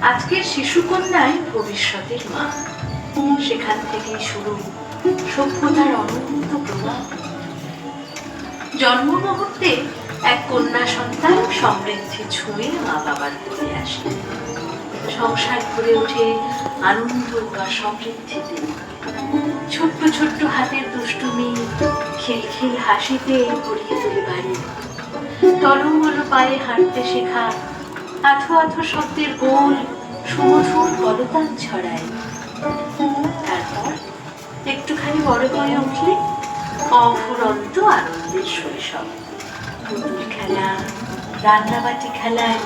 আজকের শিশুকন্যায় ভবিষ্যতের মা। সেখান থেকেই শুরু সভ্যতার অনন্ত প্রবাহ। জন্ম মুহূর্তে এক কন্যা সন্তান সমৃদ্ধি ছুঁয়ে মা বাবার কোলে আসে। সংসার ভরে ওঠে আনন্দ আর সমৃদ্ধিতে। ছোট্ট ছোট্ট হাতের দুষ্টুমি, খিলখিল হাসিতে ভরিয়ে তোলে বাড়ি। টলমল পায়ে হাঁটতে শেখা, আঠো আঠো শব্দের গোল সুমধুর কলতান ছড়ায়। তারপর একটুখানি বড় হয়ে উঠলে অফুরন্ত আনন্দের শৈশব। পুতুল খেলা, রান্নাবাটি খেলায়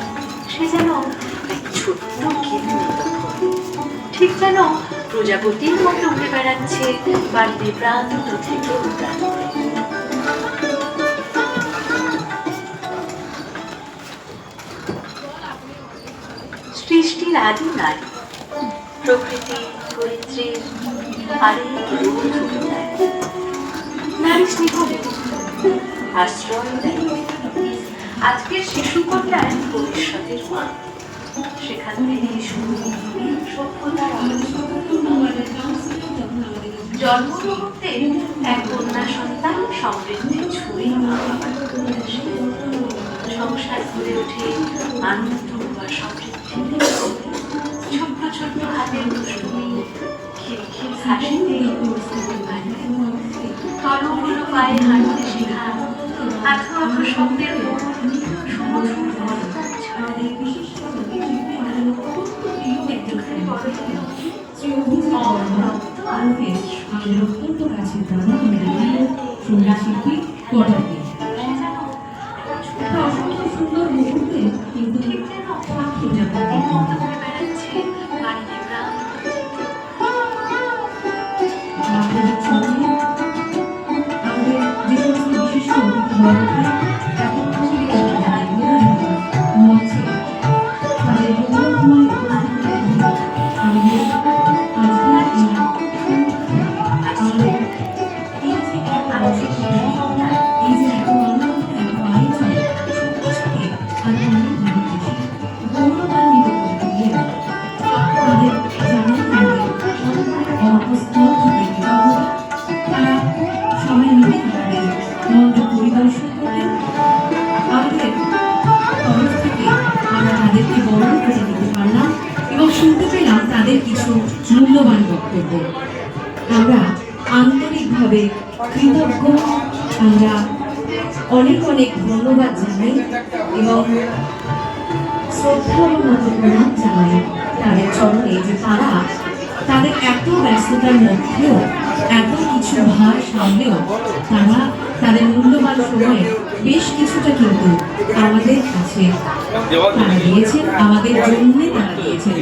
সে যেন এক ছোট্ট গিন্নি তখন। ঠিক যেন প্রজাপতির মতো উড়ে বেড়াচ্ছে বাড়িতে প্রান্ত থেকে প্রান্তে। সৃষ্টির আদি নারী, প্রকৃতি ধরিত্রীর আরেক রূপ ধরে দেয়। নারী স্নেহ আশ্রয় দেয়। আজকের শিশুকন্যায় ভবিষ্যতের মা। সেখান থেকে শুরু সভ্যতার জন্ম মুহূর্তে এক কন্যা সন্তান সমৃদ্ধি ছুঁয়ে মা বাবার কোলে আসে। সংসার ভরে ওঠে আনন্দ আর সমৃদ্ধি। ছোট্ট ছোট্ট হাতের দুষ্টুমি, খিলখিল হাসিতে টলমল পায়ে হাঁটতে শেখা, আঠো আঠো শব্দের গোল সুমধুর কলতান ছড়ায়। একটুখানি বড় হয়ে অত্যন্ত কাছের দাদা সঙ্গীতশিল্পী কটাকে অসংখ্য সুন্দর মুহূর্তে কিন্তু ঠিক যেন পাখি যাবে বেড়াচ্ছে বাড়িতে প্রাণ। আপনাদের সঙ্গে আমাদের যে সমস্ত বিশিষ্ট অতিথিবর্গকে এখন মঞ্চে তাদের মূল্যময় আমাদের শুনতে পেলাম তাদের কিছু মূল্যবান বক্তব্য। আমরা আন্তরিকভাবে কৃতজ্ঞ, আমরা অনেক অনেক ধন্যবাদ জানাই এবং শ্রদ্ধা এবং প্রণাম জানাই তাদের চরণে যে তারা তাদের এত ব্যস্ততার মধ্যেও এত কিছু ভার সামলেও তারা তাদের মূল্যবান সময়ে বেশ কিছুটা কিন্তু আমাদের কাছে তারা দিয়েছেন, আমাদের জন্য তারা দিয়েছেন।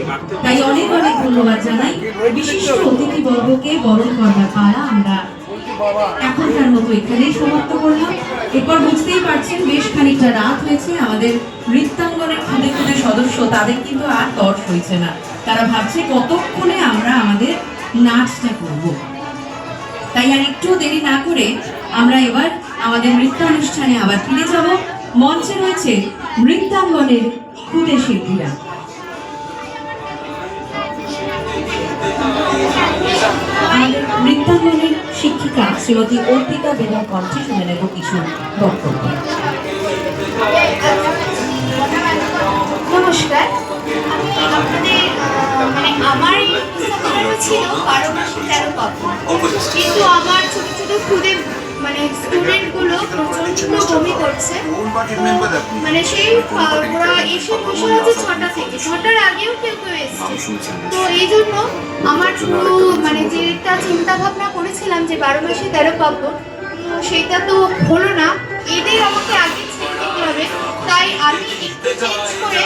তাই অনেক অনেক ধন্যবাদ জানাই। বিশিষ্ট অতিথিবর্গকে বরণ করবার পালা আমরা এখনকার মতো এখানেই সমাপ্ত করলাম। এরপর বুঝতেই পারছেন বেশ খানিকটা রাত হয়েছে। আমাদের নৃত্যাঙ্গনের খুদে খুদে সদস্য তাদের কিন্তু আর তর্স হয়েছে না। তারা ভাবছে কতক্ষণে আমরা আমাদের নাচটা করব। তাই আর একটু দেরি না করে আমরা এবার আমাদের নৃত্যানুষ্ঠানে আবার ফিরে যাব। মঞ্চে রয়েছে নৃত্যাঙ্গনের খুদে শিল্পীরা। আমাদের নৃত্যাঙ্গনের শিক্ষিকা শ্রীমতী অর্পিতা বেলার কণ্ঠে শুনে নেব কিছু বক্তব্য। নমস্কার, আমি আপনাদের আমার ছিল 12 মাসে 13 পাবো, কিন্তু আমার ছোট ছোট খুদে স্টুডেন্টগুলো প্রচন্ড বমি করছে। সেই ওরা এসে বসে আছে 6টা থেকে, 6টার আগেও কেউ কেউ এসছে। তো এই জন্য আমার পুরো যেটা চিন্তা ভাবনা করেছিলাম যে 12 মাসে 13 পাবো, সেটা তো হলো না। এদের আমাকে আগে ছেড়ে দিতে হবে, তাই আমি একটু চেঞ্জ করে